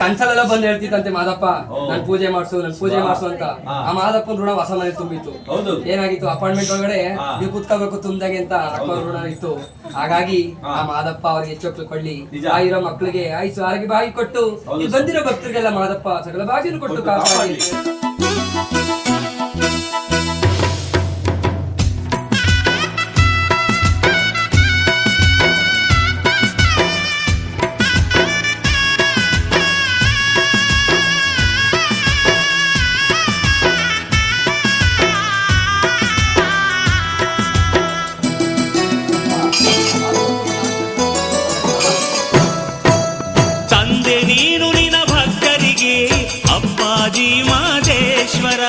ಕನ್ಸಲೆಲ್ಲ ಬಂದ್ ಹೇಳ್ತಿತ್ತಂತೆ ಮಾದಪ್ಪ ನನ್ ಪೂಜೆ ಮಾಡ್ಸು ಅಂತ. ಆ ಮಾದಪ್ಪನ ಋಣ ಹೊಸ ಮನೆ ತುಂಬಿತ್ತು. ಏನಾಗಿತ್ತು, ಅಪಾರ್ಟ್ಮೆಂಟ್ ಒಳಗಡೆ ನೀವು ಕುತ್ಕೋಬೇಕು ತುಂಬ್ದಾಗೆ ಅಂತ ಅಕ್ಕ ಋಣ ಇತ್ತು. ಹಾಗಾಗಿ ಆ ಮಾದಪ್ಪ ಅವ್ರಿಗೆ ಹೆಚ್ಚು ಕೊಳ್ಳಿ ಆಗಿರೋ ಮಕ್ಳಿಗೆ ಆಯ್ಸು ಆರೋಗ್ಯ ಬಾಗಿ ಕೊಟ್ಟು ಬಂದಿರೋ ಭಕ್ತರಿಗೆಲ್ಲ ಮಾದಪ್ಪ ಸಕಲ ಬಾಗಿಲು ಕೊಟ್ಟು ಕಾಪಾಡಿ. ನೀನು ನಿನ್ನ ಭಕ್ತರಿಗೆ ಅಪ್ಪಾಜಿ ಮಾದೇಶ್ವರ.